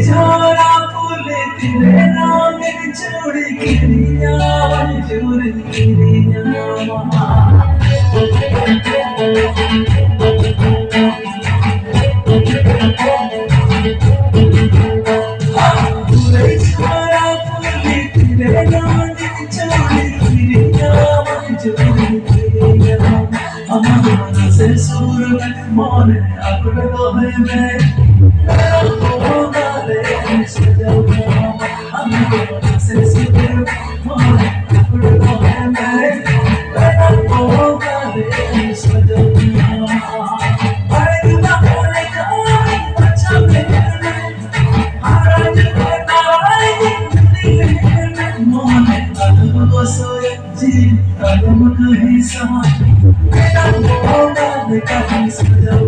झोला फूले तेरे नाम छोड़ गिरिया मंजूर गिरिया पूरे झोला फूले तेरे नाम छोड़ गिरिया मंजूर गिरिया अमर से सुर मन अकड़ दो है मैं Kaya